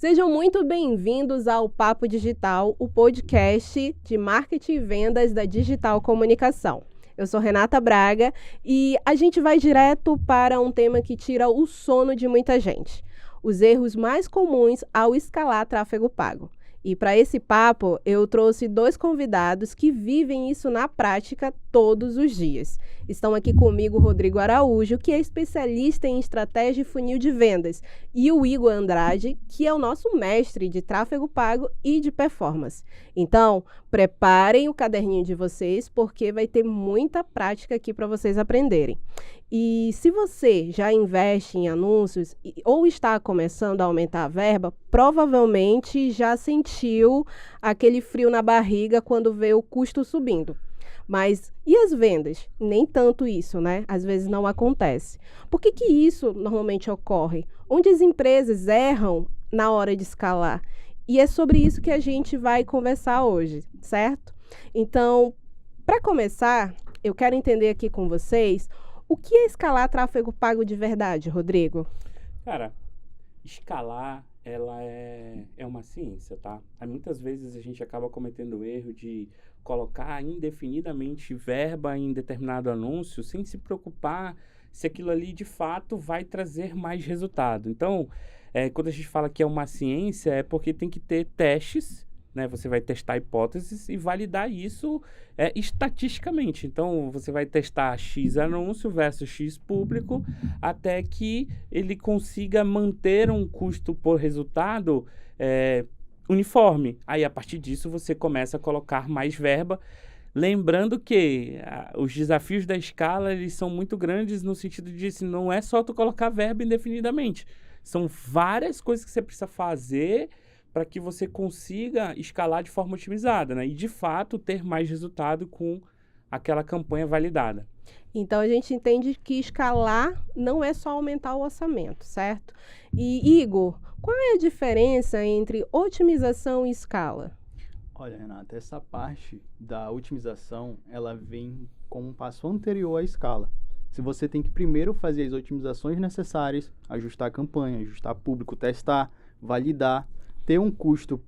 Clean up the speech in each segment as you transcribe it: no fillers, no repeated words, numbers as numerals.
Sejam muito bem-vindos ao Papo Digital, o podcast de marketing e vendas da Digital Comunicação. Eu sou Renata Braga e a gente vai direto para um tema que tira o sono de muita gente: os erros mais comuns ao escalar tráfego pago. E para esse papo, eu trouxe dois convidados que vivem isso na prática todos os dias. Estão aqui comigo o Rodrigo Araújo, que é especialista em estratégia e funil de vendas, e o Igor Andrade, que é o nosso mestre de tráfego pago e de performance. Então, preparem o caderninho de vocês, porque vai ter muita prática aqui para vocês aprenderem. E se você já investe em anúncios ou está começando a aumentar a verba, provavelmente já sentiu aquele frio na barriga quando vê o custo subindo. Mas e as vendas? Nem tanto isso, né? Às vezes não acontece. Por que isso normalmente ocorre? Onde as empresas erram na hora de escalar? E é sobre isso que a gente vai conversar hoje, certo? Então, para começar, eu quero entender aqui com vocês o que é escalar tráfego pago de verdade, Rodrigo? Cara, escalar, ela é uma ciência, tá? Aí muitas vezes a gente acaba cometendo o erro de colocar indefinidamente verba em determinado anúncio sem se preocupar se aquilo ali de fato vai trazer mais resultado. Então, quando a gente fala que é uma ciência, é porque tem que ter testes, né? Você vai testar hipóteses e validar isso estatisticamente. Então, você vai testar X anúncio versus X público até que ele consiga manter um custo por resultado uniforme. Aí, a partir disso, você começa a colocar mais verba. Lembrando que os desafios da escala, eles são muito grandes no sentido de assim, não é só tu colocar verba indefinidamente. São várias coisas que você precisa fazer para que você consiga escalar de forma otimizada, né? E, de fato, ter mais resultado com aquela campanha validada. Então, a gente entende que escalar não é só aumentar o orçamento, certo? E, Igor, qual é a diferença entre otimização e escala? Olha, Renata, essa parte da otimização, ela vem como um passo anterior à escala. Se você tem que primeiro fazer as otimizações necessárias, ajustar a campanha, ajustar público, testar, validar, ter um custo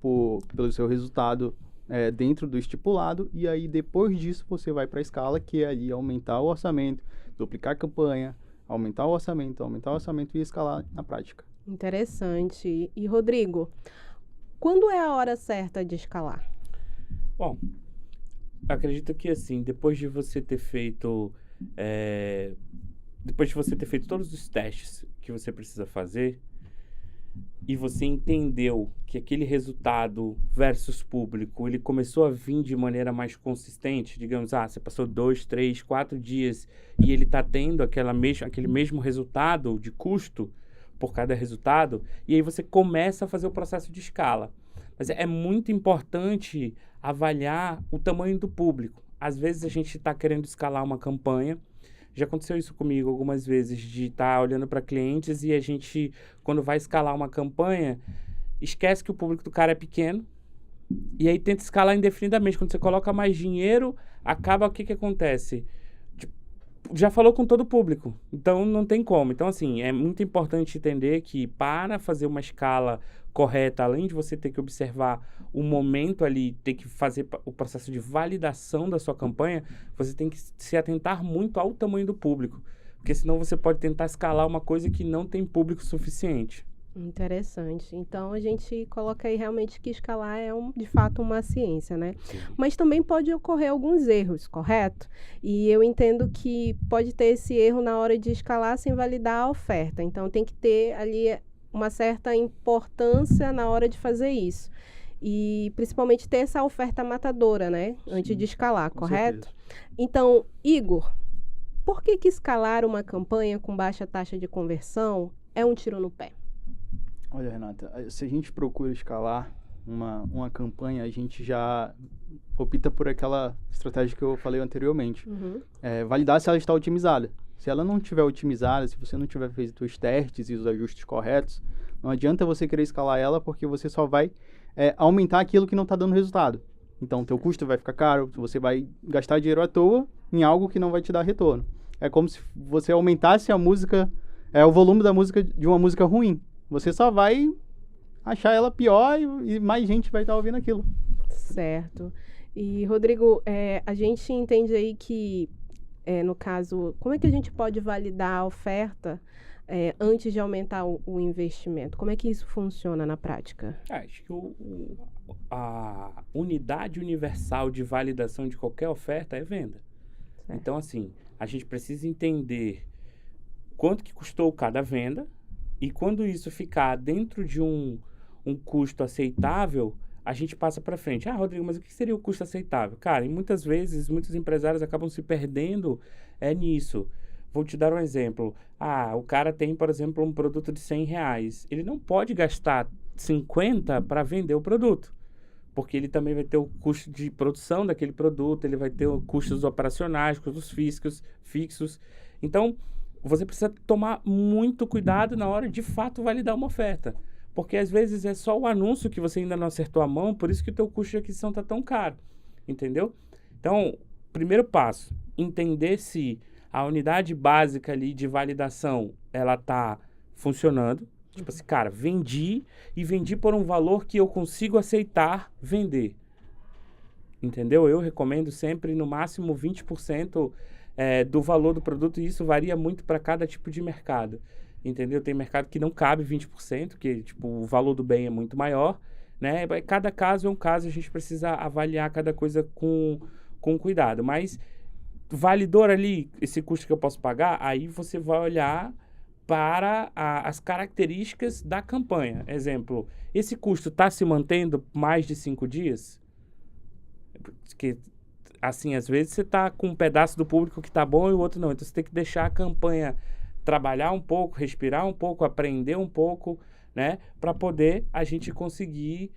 pelo seu resultado dentro do estipulado, e aí depois disso você vai para a escala, que é ali aumentar o orçamento, duplicar a campanha, aumentar o orçamento e escalar na prática. Interessante. E, Rodrigo, quando é a hora certa de escalar? Bom, acredito que assim, depois de você ter feito todos os testes que você precisa fazer, e você entendeu que aquele resultado versus público, ele começou a vir de maneira mais consistente, digamos, você passou 2, 3, 4 dias e ele está tendo aquele mesmo resultado de custo por cada resultado, e aí você começa a fazer o processo de escala. Mas é muito importante avaliar o tamanho do público. Às vezes a gente está querendo escalar uma campanha. Já aconteceu isso comigo algumas vezes, de estar olhando para clientes e a gente, quando vai escalar uma campanha, esquece que o público do cara é pequeno e aí tenta escalar indefinidamente. Quando você coloca mais dinheiro, acaba o que acontece? Já falou com todo o público, então não tem como. Então, assim, é muito importante entender que para fazer uma escala correta, além de você ter que observar o momento ali, ter que fazer o processo de validação da sua campanha, você tem que se atentar muito ao tamanho do público, porque senão você pode tentar escalar uma coisa que não tem público suficiente. Interessante. Então, a gente coloca aí realmente que escalar é, de fato, uma ciência, né? Sim. Mas também pode ocorrer alguns erros, correto? E eu entendo que pode ter esse erro na hora de escalar sem validar a oferta. Então, tem que ter ali uma certa importância na hora de fazer isso. E, principalmente, ter essa oferta matadora, né? Sim, antes de escalar, correto? certeza. Então, Igor, por que escalar uma campanha com baixa taxa de conversão é um tiro no pé? Olha, Renata, se a gente procura escalar uma campanha, a gente já opta por aquela estratégia que eu falei anteriormente. Validar se ela está otimizada. Se ela não estiver otimizada, se você não tiver feito os testes e os ajustes corretos, não adianta você querer escalar ela, porque você só vai aumentar aquilo que não está dando resultado. Então, o teu custo vai ficar caro, você vai gastar dinheiro à toa em algo que não vai te dar retorno. É como se você aumentasse a música, o volume da música de uma música ruim. Você só vai achar ela pior e mais gente vai estar ouvindo aquilo. Certo. E, Rodrigo, a gente entende aí que, no caso, como é que a gente pode validar a oferta antes de aumentar o investimento? Como é que isso funciona na prática? Acho que a unidade universal de validação de qualquer oferta é venda. Certo. Então, assim, a gente precisa entender quanto que custou cada venda e quando isso ficar dentro de um custo aceitável, a gente passa para frente. Ah, Rodrigo, mas o que seria o custo aceitável? Cara, e muitas vezes, muitos empresários acabam se perdendo nisso. Vou te dar um exemplo. Ah, o cara tem, por exemplo, um produto de R$100. Ele não pode gastar 50 para vender o produto, porque ele também vai ter o custo de produção daquele produto, ele vai ter os custos operacionais, custos fixos. Então, você precisa tomar muito cuidado na hora de fato validar uma oferta. Porque às vezes é só o anúncio que você ainda não acertou a mão, por isso que o teu custo de aquisição está tão caro. Entendeu? Então, primeiro passo, entender se a unidade básica ali de validação, ela está funcionando. Tipo assim, cara, vendi por um valor que eu consigo aceitar vender. Entendeu? Eu recomendo sempre no máximo 20% do valor do produto e isso varia muito para cada tipo de mercado. Entendeu? Tem mercado que não cabe 20%, que tipo, o valor do bem é muito maior, né? Cada caso é um caso, a gente precisa avaliar cada coisa com cuidado. Mas validor ali, esse custo que eu posso pagar, aí você vai olhar para as características da campanha. Exemplo, esse custo está se mantendo mais de 5 dias? Porque, assim, às vezes você está com um pedaço do público que está bom e o outro não. Então, você tem que deixar a campanha trabalhar um pouco, respirar um pouco, aprender um pouco, né? Para poder a gente conseguir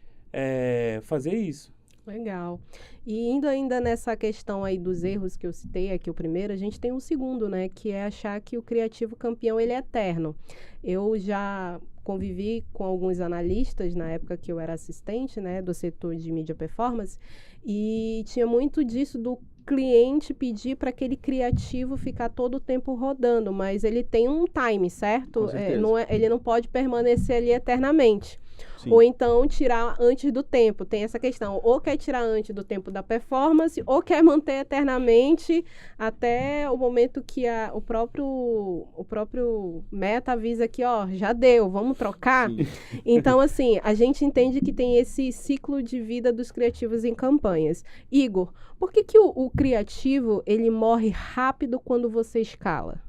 fazer isso. Legal. E indo ainda nessa questão aí dos erros que eu citei aqui, o primeiro, a gente tem um segundo, né? Que é achar que o criativo campeão, ele é eterno. Eu já convivi com alguns analistas na época que eu era assistente, né? Do setor de mídia performance. E tinha muito disso do cliente pedir para aquele criativo ficar todo o tempo rodando, mas ele tem um time, certo? Com certeza. Ele não pode permanecer ali eternamente. Sim. Ou então tirar antes do tempo. Tem essa questão. Ou quer tirar antes do tempo da performance, ou quer manter eternamente até o momento que o próprio Meta avisa que, ó, já deu, vamos trocar. Sim. Então, assim, a gente entende que tem esse ciclo de vida dos criativos em campanhas. Igor, por que o criativo, ele morre rápido quando você escala?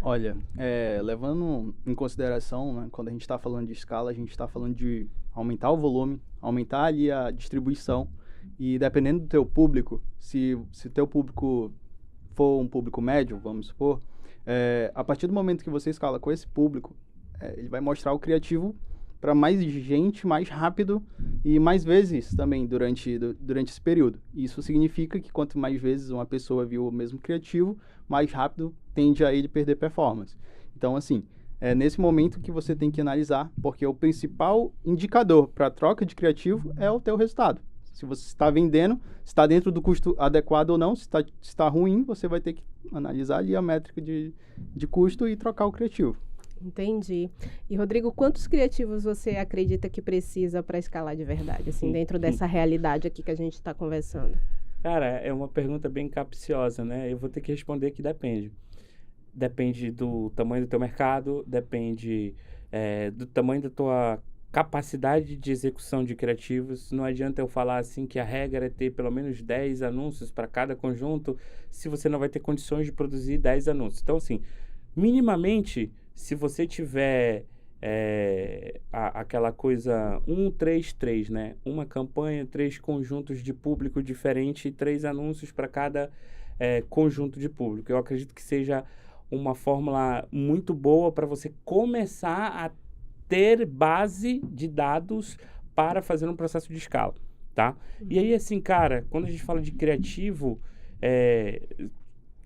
Olha, levando em consideração, né, quando a gente está falando de escala, a gente está falando de aumentar o volume, aumentar ali a distribuição e dependendo do teu público, se teu público for um público médio, vamos supor, a partir do momento que você escala com esse público, ele vai mostrar o criativo para mais gente, mais rápido e mais vezes também durante esse período. Isso significa que quanto mais vezes uma pessoa viu o mesmo criativo, mais rápido tende a ele perder performance. Então, assim, é nesse momento que você tem que analisar, porque o principal indicador para a troca de criativo é o teu resultado. Se você está vendendo, se está dentro do custo adequado ou não, se está ruim, você vai ter que analisar ali a métrica de custo e trocar o criativo. Entendi. E, Rodrigo, quantos criativos você acredita que precisa para escalar de verdade, assim, dentro dessa realidade aqui que a gente está conversando? Cara, é uma pergunta bem capciosa, né? Eu vou ter que responder que depende. Depende do tamanho do teu mercado, depende do tamanho da tua capacidade de execução de criativos. Não adianta eu falar assim que a regra é ter pelo menos 10 anúncios para cada conjunto, se você não vai ter condições de produzir 10 anúncios. Então, assim, minimamente, se você tiver aquela coisa 1-3-3, né? Uma campanha, 3 conjuntos de público diferente e 3 anúncios para cada conjunto de público. Eu acredito que seja uma fórmula muito boa para você começar a ter base de dados para fazer um processo de escala, tá? E aí, assim, cara, quando a gente fala de criativo,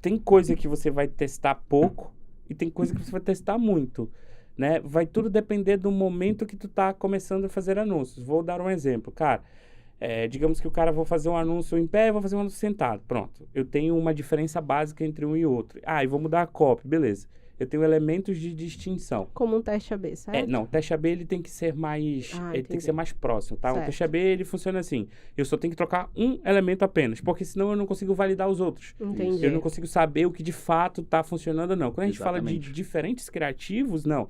tem coisa que você vai testar pouco e tem coisa que você vai testar muito, né? Vai tudo depender do momento que tu tá começando a fazer anúncios. Vou dar um exemplo, cara. Digamos que o cara vai fazer um anúncio em pé e vou fazer um anúncio sentado. Pronto. Eu tenho uma diferença básica entre um e outro. E vou mudar a copy. Beleza. eu tenho elementos de distinção. Como um teste AB, certo? Não, o teste AB ele tem que ser mais, ele tem que ser mais próximo, tá? Certo. O teste AB ele funciona assim, eu só tenho que trocar um elemento apenas, porque senão eu não consigo validar os outros. Entendi. Eu não consigo saber o que de fato está funcionando ou não. Quando a gente fala de Exatamente. diferentes criativos, não.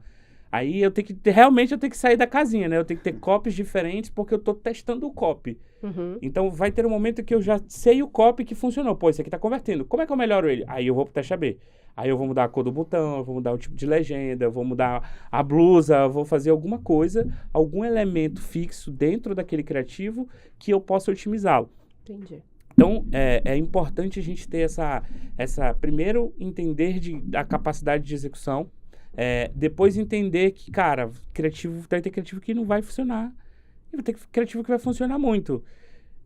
Aí eu tenho que, realmente eu tenho que sair da casinha, né? Eu tenho que ter copies diferentes porque eu estou testando o copy. Uhum. Então vai ter um momento que eu já sei o copy que funcionou. Pô, esse aqui está convertendo. Como é que eu melhoro ele? Aí eu vou pro teste AB. Aí eu vou mudar a cor do botão, eu vou mudar o tipo de legenda, eu vou mudar a blusa, eu vou fazer alguma coisa, algum elemento fixo dentro daquele criativo que eu possa otimizá-lo. Entendi. Então, é importante a gente ter primeiro, entender da capacidade de execução, depois entender que, cara, vai ter criativo que não vai funcionar, e vai ter criativo que vai funcionar muito.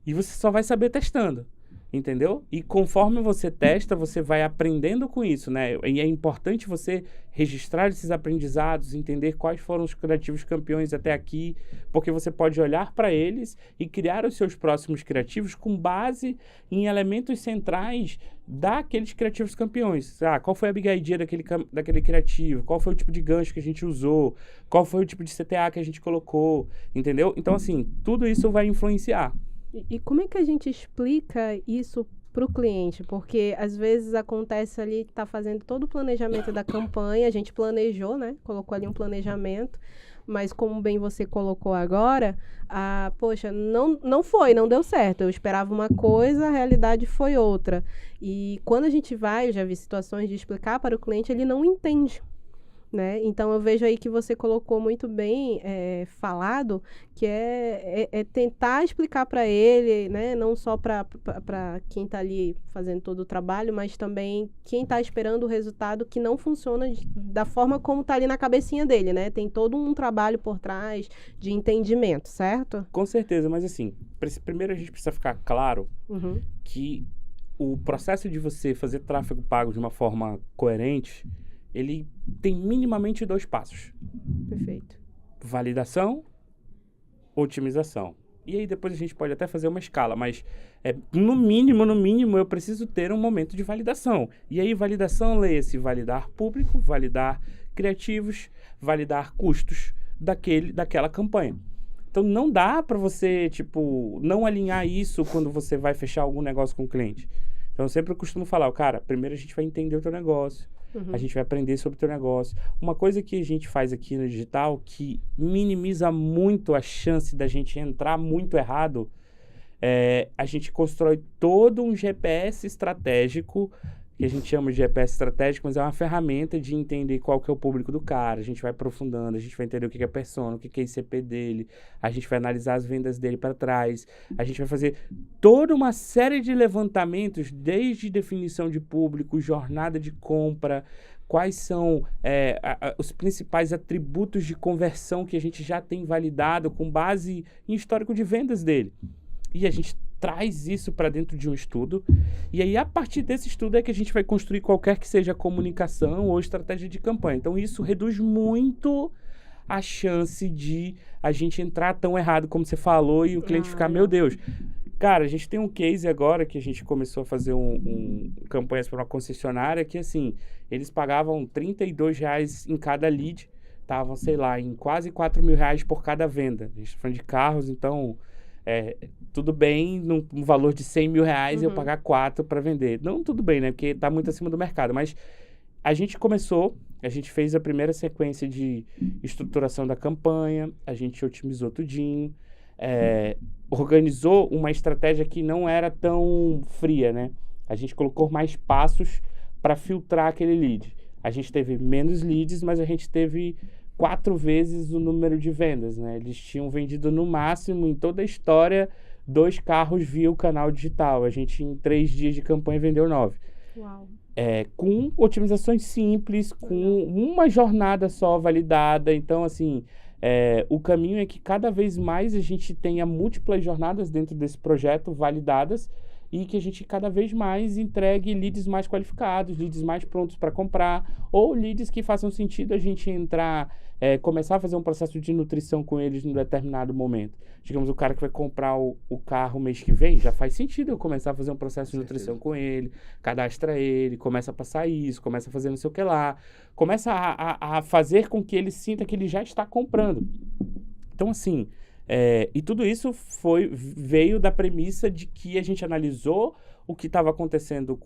E você só vai saber testando, entendeu? E conforme você testa, você vai aprendendo com isso, né? E é importante você registrar esses aprendizados, entender quais foram os criativos campeões até aqui, porque você pode olhar para eles e criar os seus próximos criativos com base em elementos centrais daqueles criativos campeões. Qual foi a big idea daquele criativo? Qual foi o tipo de gancho que a gente usou? Qual foi o tipo de CTA que a gente colocou? Entendeu? Então, assim, tudo isso vai influenciar. E como é que a gente explica isso para o cliente? Porque às vezes acontece ali que está fazendo todo o planejamento da campanha, a gente planejou, né? Colocou ali um planejamento, mas como bem você colocou agora, poxa, não deu certo. Eu esperava uma coisa, a realidade foi outra. E quando a gente eu já vi situações de explicar para o cliente, ele não entende. Né? Então, eu vejo aí que você colocou muito bem falado, que é tentar explicar para ele, né? Não só para quem está ali fazendo todo o trabalho, mas também quem está esperando o resultado que não funciona da forma como está ali na cabecinha dele, né? Tem todo um trabalho por trás de entendimento, certo? Com certeza, mas assim, primeiro a gente precisa ficar claro que o processo de você fazer tráfego pago de uma forma coerente, ele tem minimamente 2 passos. Perfeito. Validação, otimização. E aí depois a gente pode até fazer uma escala, mas no mínimo eu preciso ter um momento de validação. E aí validação, leia-se validar público, validar criativos, validar custos daquela campanha. Então não dá para você, não alinhar isso quando você vai fechar algum negócio com o cliente. Então eu sempre costumo falar, cara, primeiro a gente vai entender o teu negócio. A gente vai aprender sobre o teu negócio. Uma coisa que a gente faz aqui no digital que minimiza muito a chance da gente entrar muito errado, a gente constrói todo um GPS estratégico, que a gente chama de GPS estratégico, mas é uma ferramenta de entender qual que é o público do cara. A gente vai aprofundando, a gente vai entender o que é persona, o que é ICP dele, a gente vai analisar as vendas dele para trás, a gente vai fazer toda uma série de levantamentos, desde definição de público, jornada de compra, quais são os principais atributos de conversão que a gente já tem validado com base em histórico de vendas dele. E a gente traz isso para dentro de um estudo, e aí a partir desse estudo é que a gente vai construir qualquer que seja a comunicação ou estratégia de campanha. Então isso reduz muito a chance de a gente entrar tão errado como você falou e o cliente ficar, meu Deus. Cara, a gente tem um case agora que a gente começou a fazer campanhas para uma concessionária que, assim, eles pagavam R$32 em cada lead, estavam, sei lá, em quase R$4.000 por cada venda. A gente está falando de carros, então... tudo bem, num valor de R$100.000 eu pagar 4 para vender. Não tudo bem, né? Porque tá muito acima do mercado. Mas a gente fez a primeira sequência de estruturação da campanha, a gente otimizou tudinho, organizou uma estratégia que não era tão fria, né? A gente colocou mais passos para filtrar aquele lead. A gente teve menos leads, mas a gente teve 4 vezes o número de vendas, né? Eles tinham vendido no máximo, em toda a história, 2 carros via o canal digital. A gente, em 3 dias de campanha, vendeu 9. Uau. Com otimizações simples, com uma jornada só validada. Então, assim, o caminho é que cada vez mais a gente tenha múltiplas jornadas dentro desse projeto validadas e que a gente cada vez mais entregue leads mais qualificados, leads mais prontos para comprar, ou leads que façam sentido a gente entrar, começar a fazer um processo de nutrição com eles num determinado momento. Digamos, o cara que vai comprar o carro mês que vem, já faz sentido eu começar a fazer um processo de nutrição com ele, cadastra ele, começa a passar isso, começa a fazer não sei o que lá, começa a fazer com que ele sinta que ele já está comprando. Então, assim, e tudo isso veio da premissa de que a gente analisou o que estava acontecendo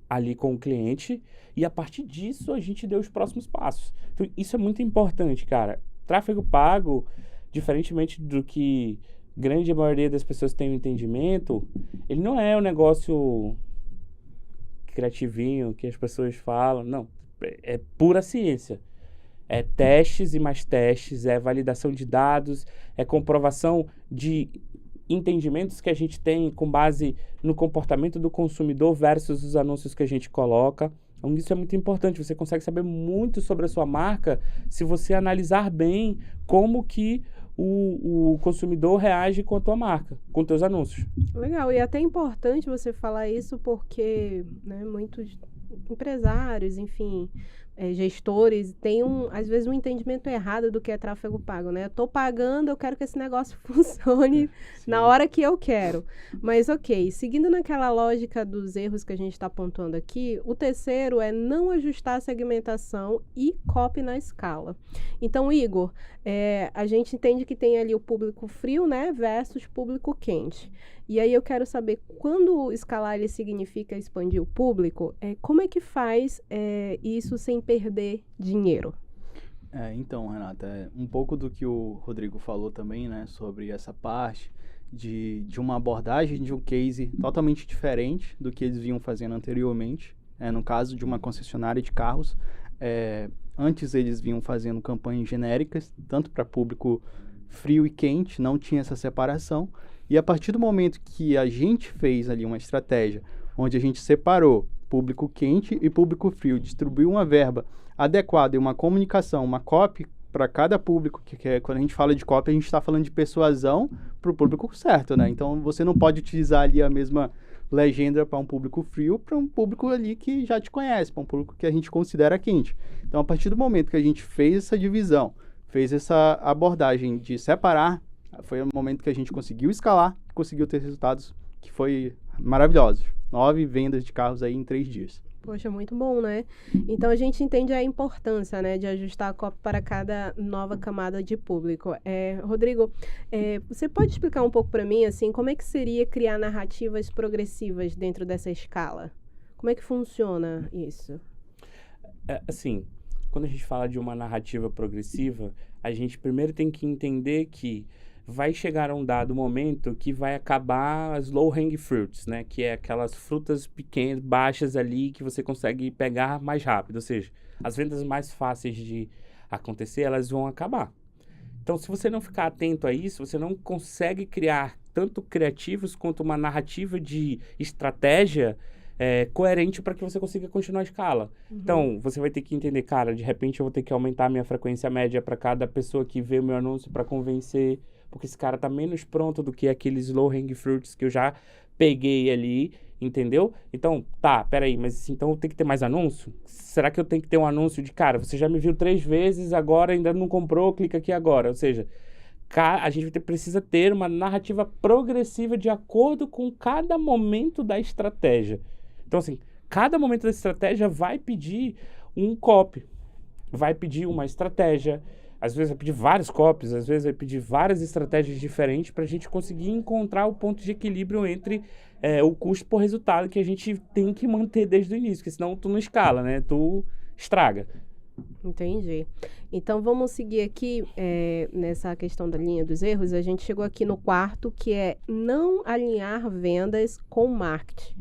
ali com o cliente e, a partir disso, a gente deu os próximos passos. Então, isso é muito importante, cara. Tráfego pago, diferentemente do que grande maioria das pessoas tem um entendimento, ele não é um negócio criativinho que as pessoas falam. Não, é pura ciência. É testes e mais testes, é validação de dados, é comprovação de entendimentos que a gente tem com base no comportamento do consumidor versus os anúncios que a gente coloca. Então, isso é muito importante. Você consegue saber muito sobre a sua marca se você analisar bem como que o consumidor reage com a tua marca, com teus anúncios. Legal, e é até importante você falar isso porque, né, muitos empresários, enfim, gestores têm às vezes um entendimento errado do que é tráfego pago, né? Eu tô pagando, eu quero que esse negócio funcione na hora que eu quero. Mas ok, seguindo naquela lógica dos erros que a gente está pontuando aqui, o terceiro é não ajustar a segmentação e copy na escala. Então, Igor, a gente entende que tem ali o público frio, né, versus público quente. E aí eu quero saber, quando escalar ele significa expandir o público, como é que faz isso sem perder dinheiro? Então, Renata, um pouco do que o Rodrigo falou também, né, sobre essa parte de uma abordagem de um case totalmente diferente do que eles vinham fazendo anteriormente. No caso de uma concessionária de carros, antes eles vinham fazendo campanhas genéricas, tanto para público frio e quente, não tinha essa separação. E a partir do momento que a gente fez ali uma estratégia onde a gente separou público quente e público frio, distribuiu uma verba adequada e uma comunicação, uma copy para cada público, que quando a gente fala de copy, a gente está falando de persuasão para o público certo, né? Então, você não pode utilizar ali a mesma legenda para um público frio, para um público ali que já te conhece, para um público que a gente considera quente. Então, a partir do momento que a gente fez essa divisão, fez essa abordagem de separar, foi o momento que a gente conseguiu escalar, conseguiu ter resultados que foi maravilhosos. 9 vendas de carros aí em 3 dias. Poxa, muito bom, né? Então, a gente entende a importância, né, de ajustar a copy para cada nova camada de público. Rodrigo, você pode explicar um pouco para mim, assim, como é que seria criar narrativas progressivas dentro dessa escala? Como é que funciona isso? Assim, quando a gente fala de uma narrativa progressiva, a gente primeiro tem que entender que vai chegar a um dado momento que vai acabar as low-hanging fruits, né? Que é aquelas frutas pequenas, baixas ali, que você consegue pegar mais rápido. Ou seja, as vendas mais fáceis de acontecer, elas vão acabar. Então, se você não ficar atento a isso, você não consegue criar tanto criativos quanto uma narrativa de estratégia coerente para que você consiga continuar a escala. Uhum. Então, você vai ter que entender, cara, de repente eu vou ter que aumentar a minha frequência média para cada pessoa que vê o meu anúncio para convencer, porque esse cara tá menos pronto do que aqueles low-hanging fruits que eu já peguei ali, entendeu? Então, peraí, mas então eu tenho que ter mais anúncio? Será que eu tenho que ter um anúncio de, cara, você já me viu 3 vezes, agora ainda não comprou, clica aqui agora. Ou seja, a gente precisa ter uma narrativa progressiva de acordo com cada momento da estratégia. Então, assim, cada momento da estratégia vai pedir um copy, vai pedir uma estratégia, às vezes vai pedir vários copies, às vezes vai pedir várias estratégias diferentes para a gente conseguir encontrar o ponto de equilíbrio entre o custo por resultado que a gente tem que manter desde o início, porque senão tu não escala, né? Tu estraga. Entendi. Então, vamos seguir aqui nessa questão da linha dos erros. A gente chegou aqui no quarto, que é não alinhar vendas com marketing.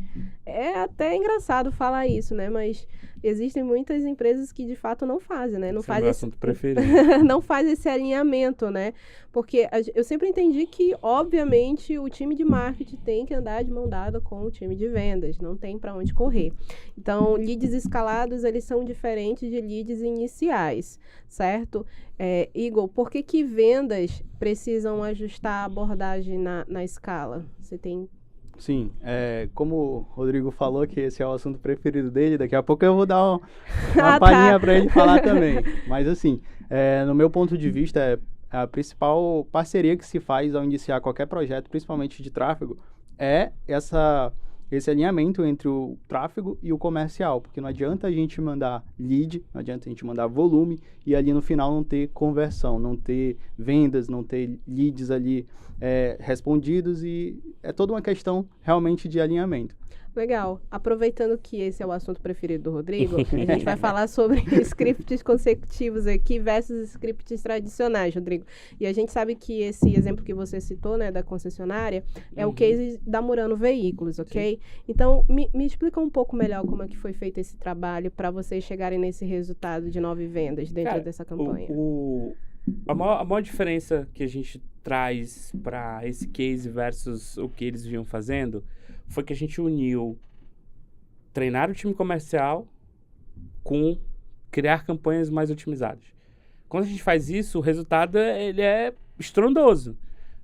É até engraçado falar isso, né? Mas existem muitas empresas que, de fato, não fazem, né? Não faz esse assunto preferido. Não faz esse alinhamento, né? Porque eu sempre entendi que, obviamente, o time de marketing tem que andar de mão dada com o time de vendas. Não tem para onde correr. Então, leads escalados, eles são diferentes de leads iniciais, certo? Igor, por que vendas precisam ajustar a abordagem na escala? Você tem Sim, como o Rodrigo falou que esse é o assunto preferido dele, daqui a pouco eu vou dar uma palhinha para ele falar também. Mas assim, no meu ponto de vista, a principal parceria que se faz ao iniciar qualquer projeto, principalmente de tráfego, é esse alinhamento entre o tráfego e o comercial, porque não adianta a gente mandar lead, não adianta a gente mandar volume e ali no final não ter conversão, não ter vendas, não ter leads ali respondidos, e é toda uma questão realmente de alinhamento. Legal. Aproveitando que esse é o assunto preferido do Rodrigo, a gente vai falar sobre scripts consecutivos aqui versus scripts tradicionais, Rodrigo. E a gente sabe que esse exemplo que você citou, né, da concessionária, é o case da Murano Veículos, ok? Sim. Então, me explica um pouco melhor como é que foi feito esse trabalho para vocês chegarem nesse resultado de 9 vendas dentro dessa campanha. A maior diferença que a gente traz para esse case versus o que eles vinham fazendo foi que a gente uniu treinar o time comercial com criar campanhas mais otimizadas. Quando a gente faz isso, o resultado ele é estrondoso,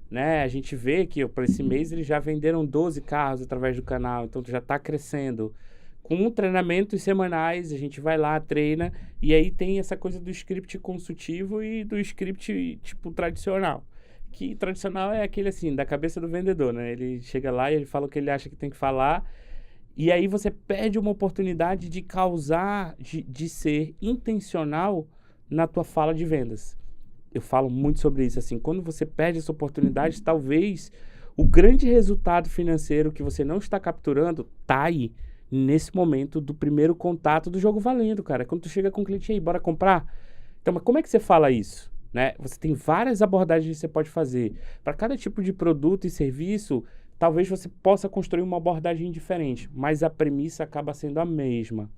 né? A gente vê que para esse mês eles já venderam 12 carros através do canal, então já está crescendo. Com treinamentos semanais, a gente vai lá, treina, e aí tem essa coisa do script consultivo e do script tipo tradicional. Que tradicional é aquele assim, da cabeça do vendedor, né? Ele chega lá e ele fala o que ele acha que tem que falar, e aí você perde uma oportunidade de causar, de ser intencional na tua fala de vendas. Eu falo muito sobre isso, assim, quando você perde essa oportunidade, talvez o grande resultado financeiro que você não está capturando tá aí, nesse momento do primeiro contato do jogo valendo, cara. Quando tu chega com o cliente aí, bora comprar? Então, mas como é que você fala isso? Né? Você tem várias abordagens que você pode fazer. Para cada tipo de produto e serviço, talvez você possa construir uma abordagem diferente, mas a premissa acaba sendo a mesma.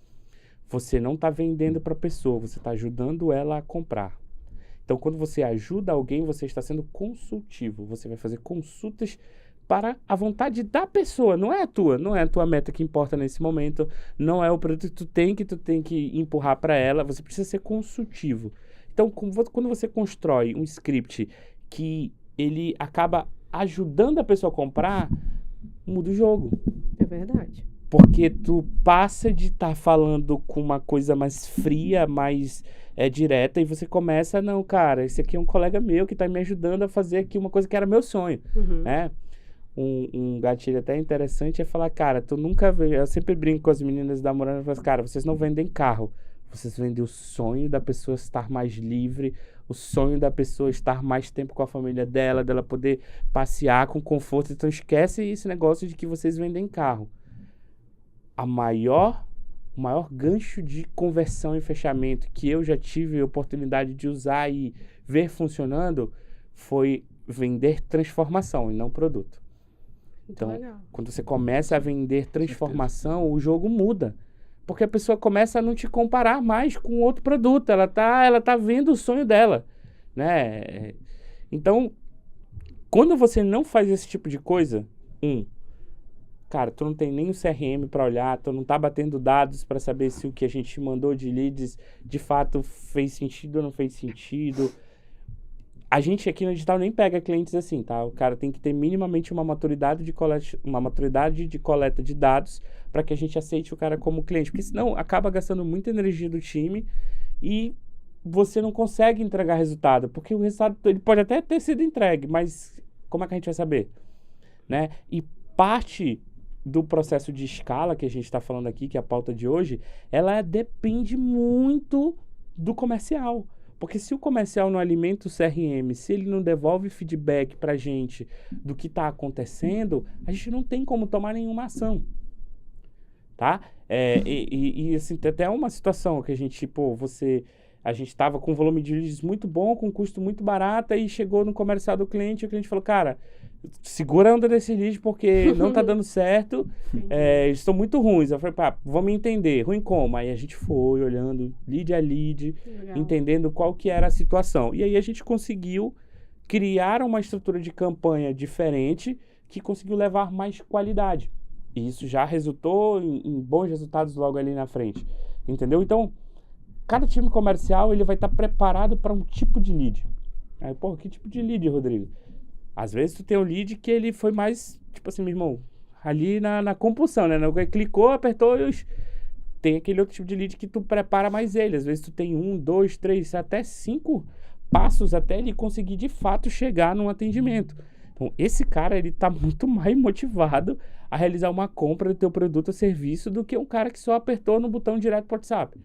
Você não está vendendo para a pessoa, você está ajudando ela a comprar. Então, quando você ajuda alguém, você está sendo consultivo. Você vai fazer consultas para a vontade da pessoa, não é a tua meta que importa nesse momento, não é o produto que tu tem que empurrar para ela, você precisa ser consultivo. Então, quando você constrói um script que ele acaba ajudando a pessoa a comprar, muda o jogo. É verdade. Porque tu passa de estar falando com uma coisa mais fria, mais direta, e você começa, não, cara, esse aqui é um colega meu que está me ajudando a fazer aqui uma coisa que era meu sonho, né? Um gatilho até interessante é falar, cara, tu nunca vê, eu sempre brinco com as meninas da Murano, eu falo, cara, vocês não vendem carro, vocês vendem o sonho da pessoa estar mais livre, o sonho da pessoa estar mais tempo com a família dela poder passear com conforto. Então esquece esse negócio de que vocês vendem carro. O maior gancho de conversão e fechamento que eu já tive a oportunidade de usar e ver funcionando foi vender transformação e não produto. Então, quando você começa a vender transformação, o jogo muda. Porque a pessoa começa a não te comparar mais com outro produto. Ela tá vendo o sonho dela, né? Então, quando você não faz esse tipo de coisa, cara, tu não tem nem o CRM para olhar, tu não tá batendo dados para saber se o que a gente mandou de leads de fato fez sentido ou não fez sentido. A gente aqui no digital nem pega clientes assim, tá? O cara tem que ter minimamente uma maturidade de coleta de dados para que a gente aceite o cara como cliente, porque senão acaba gastando muita energia do time e você não consegue entregar resultado, porque o resultado ele pode até ter sido entregue, mas como é que a gente vai saber? Né? E parte do processo de escala que a gente está falando aqui, que é a pauta de hoje, ela depende muito do comercial. Porque se o comercial não alimenta o CRM, se ele não devolve feedback para a gente do que está acontecendo, a gente não tem como tomar nenhuma ação, tá? E assim, tem até uma situação que a gente, a gente estava com um volume de leads muito bom, com um custo muito barato, e chegou no comercial do cliente, e o cliente falou, cara, segura a onda desse lead porque não tá dando certo, eles estão muito ruins. Eu falei, vamos entender, ruim como? Aí a gente foi olhando lead a lead, entendendo qual que era a situação. E aí a gente conseguiu criar uma estrutura de campanha diferente que conseguiu levar mais qualidade. E isso já resultou em bons resultados logo ali na frente, entendeu? Então, cada time comercial ele vai estar preparado para um tipo de lead. Aí, que tipo de lead, Rodrigo? Às vezes tu tem um lead que ele foi mais, tipo assim, meu irmão, ali na compulsão, né? Clicou, apertou, tem aquele outro tipo de lead que tu prepara mais ele. Às vezes tu tem 1, 2, 3, até 5 passos até ele conseguir de fato chegar num atendimento. Então, esse cara, ele tá muito mais motivado a realizar uma compra do teu produto ou serviço do que um cara que só apertou no botão direto pro WhatsApp.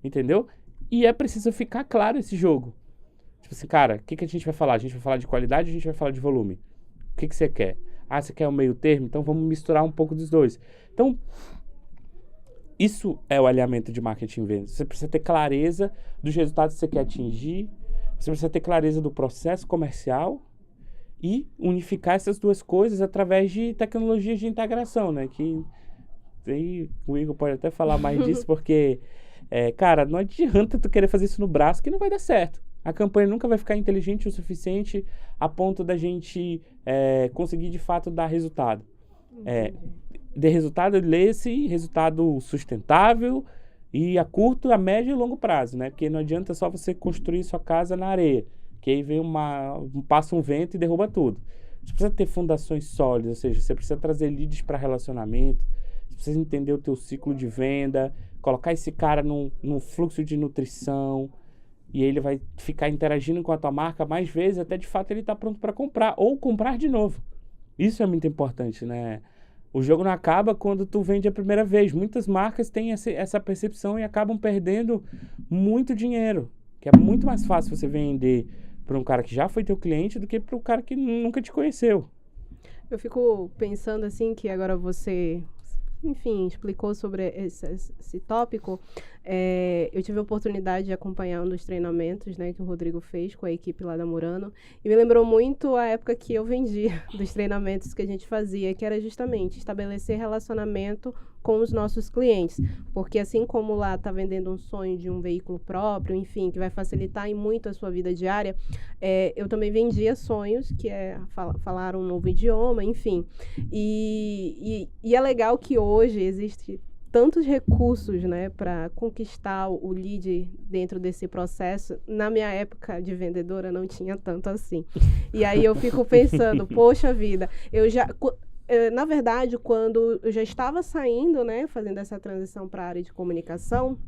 Entendeu? E é preciso ficar claro esse jogo. Tipo assim, cara, o que a gente vai falar? A gente vai falar de qualidade ou a gente vai falar de volume? O que você quer? Ah, você quer o meio termo? Então vamos misturar um pouco dos dois. Então, isso é o alinhamento de marketing e vendas. Você precisa ter clareza dos resultados que você quer atingir, você precisa ter clareza do processo comercial e unificar essas duas coisas através de tecnologias de integração, né? Que aí o Igor pode até falar mais disso, porque, cara, não adianta tu querer fazer isso no braço que não vai dar certo. A campanha nunca vai ficar inteligente o suficiente a ponto da gente conseguir, de fato, dar resultado. De resultado, lê-se resultado sustentável e a curto, a médio e longo prazo, né? Porque não adianta só você construir sua casa na areia, que aí vem passa um vento e derruba tudo. Você precisa ter fundações sólidas, ou seja, você precisa trazer leads para relacionamento, você precisa entender o teu ciclo de venda, colocar esse cara num fluxo de nutrição, e ele vai ficar interagindo com a tua marca mais vezes, até de fato ele está pronto para comprar, ou comprar de novo. Isso é muito importante, né? O jogo não acaba quando tu vende a primeira vez. Muitas marcas têm essa percepção e acabam perdendo muito dinheiro. Que é muito mais fácil você vender para um cara que já foi teu cliente do que para um cara que nunca te conheceu. Eu fico pensando assim que agora você, enfim, explicou sobre esse tópico. Eu tive a oportunidade de acompanhar um dos treinamentos, né, que o Rodrigo fez com a equipe lá da Murano, e me lembrou muito a época que eu vendia dos treinamentos que a gente fazia, que era justamente estabelecer relacionamento com os nossos clientes, porque assim como lá está vendendo um sonho de um veículo próprio, enfim, que vai facilitar em muito a sua vida diária, eu também vendia sonhos, que é falar um novo idioma, enfim, e é legal que hoje existe tantos recursos, né, para conquistar o lead dentro desse processo. Na minha época de vendedora não tinha tanto assim. E aí eu fico pensando, poxa vida, na verdade, quando eu já estava saindo, né, fazendo essa transição para a área de comunicação,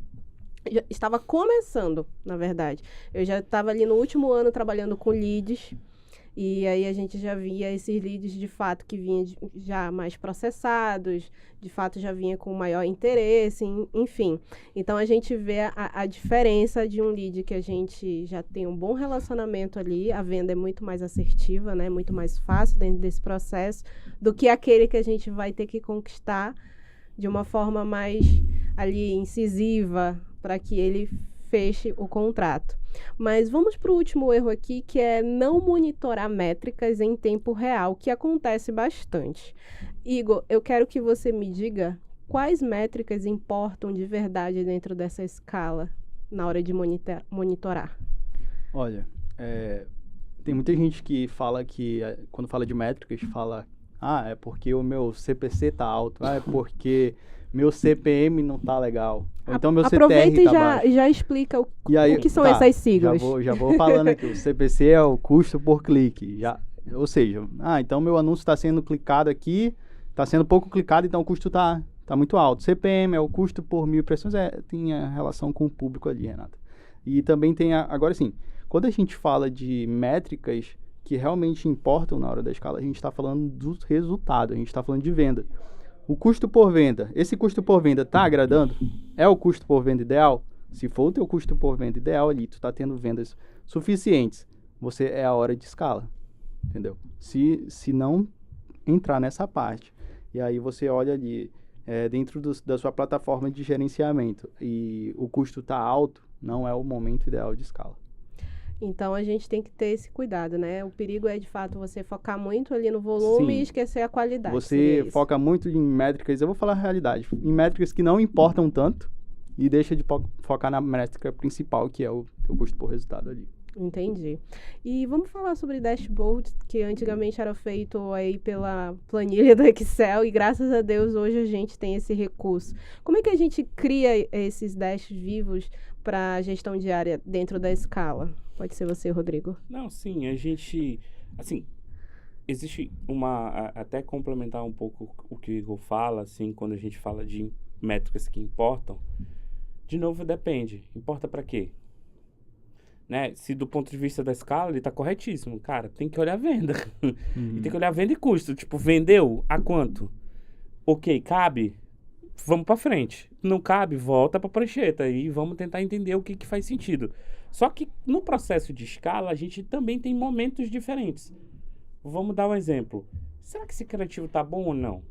já estava começando, na verdade. Eu já estava ali no último ano trabalhando com leads. E aí a gente já via esses leads de fato que vinham já mais processados, de fato já vinha com maior interesse, enfim. Então a gente vê a diferença de um lead que a gente já tem um bom relacionamento ali, a venda é muito mais assertiva, né, muito mais fácil dentro desse processo, do que aquele que a gente vai ter que conquistar de uma forma mais ali incisiva para que ele feche o contrato. Mas vamos para o último erro aqui, que é não monitorar métricas em tempo real, que acontece bastante. Igor, eu quero que você me diga quais métricas importam de verdade dentro dessa escala na hora de monitorar. Olha, tem muita gente que fala que, quando fala de métricas, fala, é porque o meu CPC tá alto, é porque meu CPM não tá legal. Ou então meu CTR aproveita tá baixo. E já explica o que são essas siglas. Já vou falando aqui. O CPC é o custo por clique. Ou seja, então meu anúncio está sendo clicado aqui, está sendo pouco clicado, então o custo tá muito alto. CPM é o custo por 1.000 impressões, tem a relação com o público ali, Renata. E também tem, agora sim, quando a gente fala de métricas que realmente importam na hora da escala, a gente está falando do resultado, a gente está falando de venda. O custo por venda, esse custo por venda está agradando? É o custo por venda ideal? Se for o teu custo por venda ideal ali, tu está tendo vendas suficientes, é a hora de escala, entendeu? Se não entrar nessa parte, e aí você olha ali, dentro da sua plataforma de gerenciamento, e o custo está alto, não é o momento ideal de escala. Então, a gente tem que ter esse cuidado, né? O perigo é, de fato, você focar muito ali no volume e esquecer a qualidade. Você foca muito em métricas, eu vou falar a realidade, em métricas que não importam tanto e deixa de focar na métrica principal, que é o teu custo por resultado ali. Entendi. E vamos falar sobre dashboard, que antigamente era feito aí pela planilha do Excel e graças a Deus hoje a gente tem esse recurso. Como é que a gente cria esses dashs vivos para gestão diária dentro da escala? Pode ser você, Rodrigo. Não, sim, a gente, assim, existe até complementar um pouco o que o Igor fala, assim, quando a gente fala de métricas que importam, de novo, depende. Importa para quê? Né? Se do ponto de vista da escala, ele tá corretíssimo. Cara, tem que olhar a venda. E tem que olhar a venda e custo. Tipo, vendeu a quanto? Ok, cabe? Vamos para frente. Não cabe? Volta para prancheta e vamos tentar entender o que faz sentido. Só que no processo de escala, a gente também tem momentos diferentes. Vamos dar um exemplo. Será que esse criativo tá bom ou não?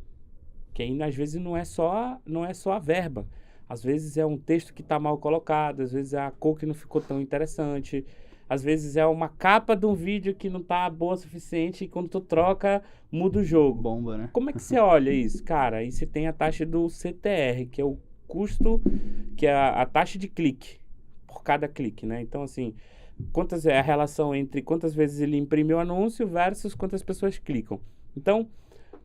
Que ainda às vezes não é só a verba. Às vezes é um texto que está mal colocado, às vezes é a cor que não ficou tão interessante, às vezes é uma capa de um vídeo que não está boa o suficiente e quando tu troca, muda o jogo. Bomba, né? Como é que você olha isso? Cara, aí você tem a taxa do CTR, que é o custo, que é a taxa de clique, por cada clique, né? Então, assim, quantas é a relação entre quantas vezes ele imprime o anúncio versus quantas pessoas clicam. Então,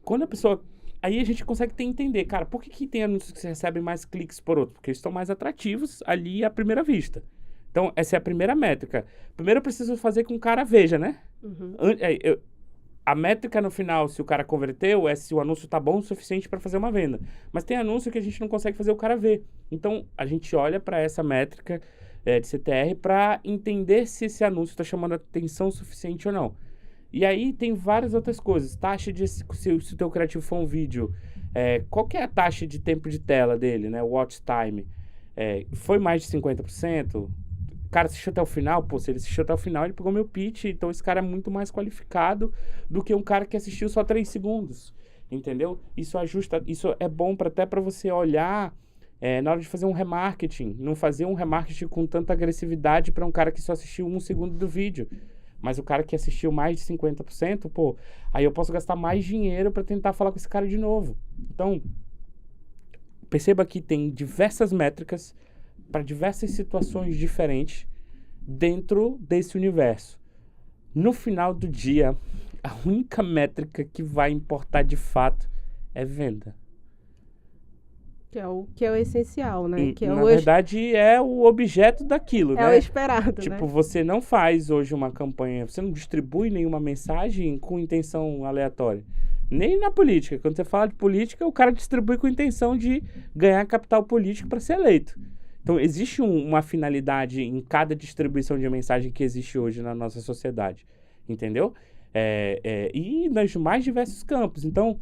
quando a pessoa... Aí a gente consegue entender, cara, por que tem anúncios que recebem mais cliques por outro? Porque eles estão mais atrativos ali à primeira vista. Então, essa é a primeira métrica. Primeiro eu preciso fazer com que o cara veja, né? A métrica no final, se o cara converteu, é se o anúncio tá bom o suficiente para fazer uma venda. Mas tem anúncio que a gente não consegue fazer o cara ver. Então, a gente olha para essa métrica de CTR para entender se esse anúncio está chamando atenção suficiente ou não. E aí tem várias outras coisas. Taxa de... Se o teu criativo for um vídeo, qual que é a taxa de tempo de tela dele, né? Watch time. Foi mais de 50%? O cara assistiu até o final? Pô, se ele assistiu até o final, ele pegou meu pitch. Então esse cara é muito mais qualificado do que um cara que assistiu só 3 segundos. Entendeu? Isso é bom até para você olhar na hora de fazer um remarketing. Não fazer um remarketing com tanta agressividade para um cara que só assistiu 1 segundo do vídeo. Mas o cara que assistiu mais de 50%, pô, aí eu posso gastar mais dinheiro para tentar falar com esse cara de novo. Então, perceba que tem diversas métricas para diversas situações diferentes dentro desse universo. No final do dia, a única métrica que vai importar de fato é venda. Que é o essencial, né? Que é na verdade, é o objeto daquilo, né? É o esperado, tipo, né? você não faz hoje uma campanha, você não distribui nenhuma mensagem com intenção aleatória. Nem na política. Quando você fala de política, o cara distribui com intenção de ganhar capital político para ser eleito. Então, existe uma finalidade em cada distribuição de mensagem que existe hoje na nossa sociedade. Entendeu? E nos mais diversos campos. Então,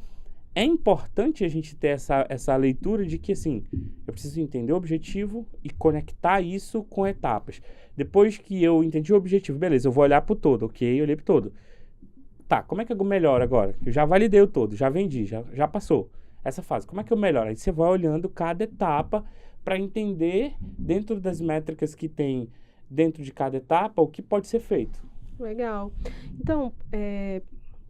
é importante a gente ter essa leitura de que, assim, eu preciso entender o objetivo e conectar isso com etapas. Depois que eu entendi o objetivo, beleza, eu vou olhar pro todo, ok? Eu olhei pro todo. Tá, como é que eu melhoro agora? Eu já validei o todo, já vendi, já passou essa fase. Como é que eu melhoro? Aí você vai olhando cada etapa para entender, dentro das métricas que tem dentro de cada etapa, o que pode ser feito. Legal. Então,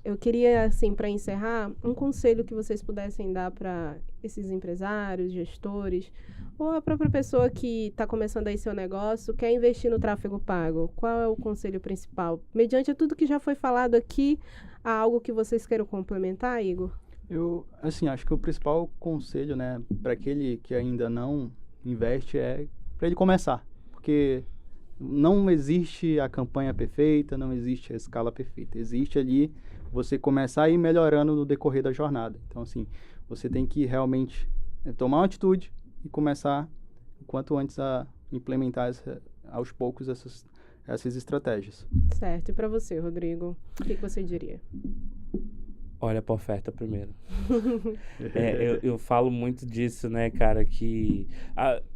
eu queria, assim, para encerrar, um conselho que vocês pudessem dar para esses empresários, gestores, ou a própria pessoa que está começando aí seu negócio, quer investir no tráfego pago. Qual é o conselho principal? Mediante tudo que já foi falado aqui, há algo que vocês queiram complementar, Igor? Eu, assim, acho que o principal conselho, né, para aquele que ainda não investe é para ele começar. Porque não existe a campanha perfeita, não existe a escala perfeita. Existe ali você começar a ir melhorando no decorrer da jornada. Então, assim, você tem que realmente tomar uma atitude e começar o quanto antes a implementar aos poucos essas estratégias. Certo. E para você, Rodrigo, o que você diria? Olha para a oferta primeiro. Eu falo muito disso, né, cara, que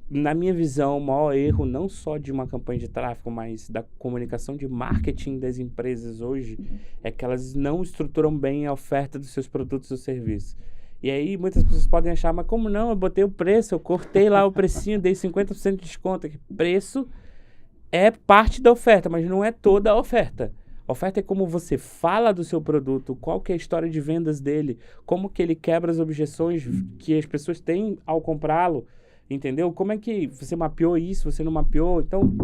na minha visão, o maior erro não só de uma campanha de tráfego, mas da comunicação de marketing das empresas hoje, é que elas não estruturam bem a oferta dos seus produtos ou serviços. E aí muitas pessoas podem achar, mas como não? Eu botei o preço, eu cortei lá o precinho, dei 50% de desconto. Preço é parte da oferta, mas não é toda a oferta. A oferta é como você fala do seu produto, qual que é a história de vendas dele, como que ele quebra as objeções que as pessoas têm ao comprá-lo, entendeu? Como é que você mapeou isso, você não mapeou? Então,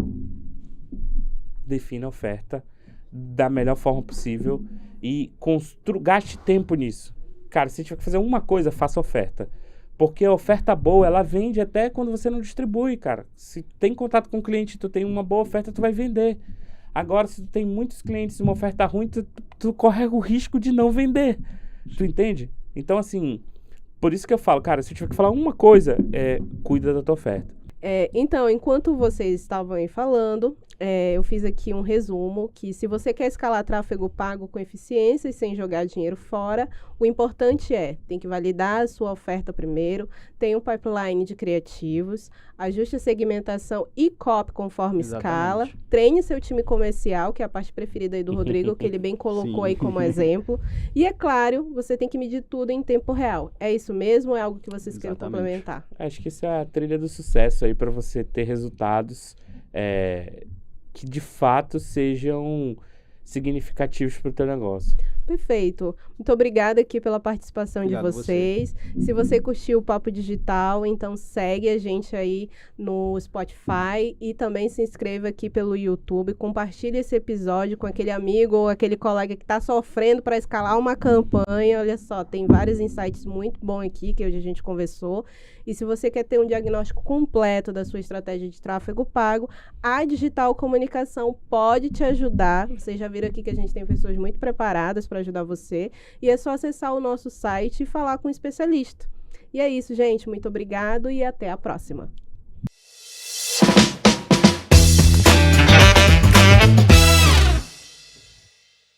defina a oferta da melhor forma possível e gaste tempo nisso. Cara, se tiver que fazer uma coisa, faça oferta. Porque a oferta boa, ela vende até quando você não distribui, cara. Se tem contato com o cliente, tu tem uma boa oferta, tu vai vender. Agora, se tu tem muitos clientes e uma oferta ruim, tu corre o risco de não vender. Tu entende? Então, assim, por isso que eu falo, cara, se eu tiver que falar uma coisa, cuida da tua oferta. Então, enquanto vocês estavam aí falando, eu fiz aqui um resumo que se você quer escalar tráfego pago com eficiência e sem jogar dinheiro fora, o importante tem que validar a sua oferta primeiro, tem um pipeline de criativos, ajuste a segmentação e copy conforme escala, treine seu time comercial, que é a parte preferida aí do Rodrigo, que ele bem colocou aí como exemplo. E é claro, você tem que medir tudo em tempo real. É isso mesmo ou é algo que vocês querem complementar? Acho que isso é a trilha do sucesso aí para você ter resultados que de fato sejam significativos para o teu negócio. Perfeito. Muito obrigada aqui pela participação de vocês. Se você curtiu o Papo Digital, então segue a gente aí no Spotify e também se inscreva aqui pelo YouTube. Compartilhe esse episódio com aquele amigo ou aquele colega que está sofrendo para escalar uma campanha. Olha só, tem vários insights muito bons aqui que hoje a gente conversou. E se você quer ter um diagnóstico completo da sua estratégia de tráfego pago, a Digital Comunicação pode te ajudar. Vocês já viram aqui que a gente tem pessoas muito preparadas para ajudar você. E é só acessar o nosso site e falar com um especialista. E é isso, gente. Muito obrigado e até a próxima.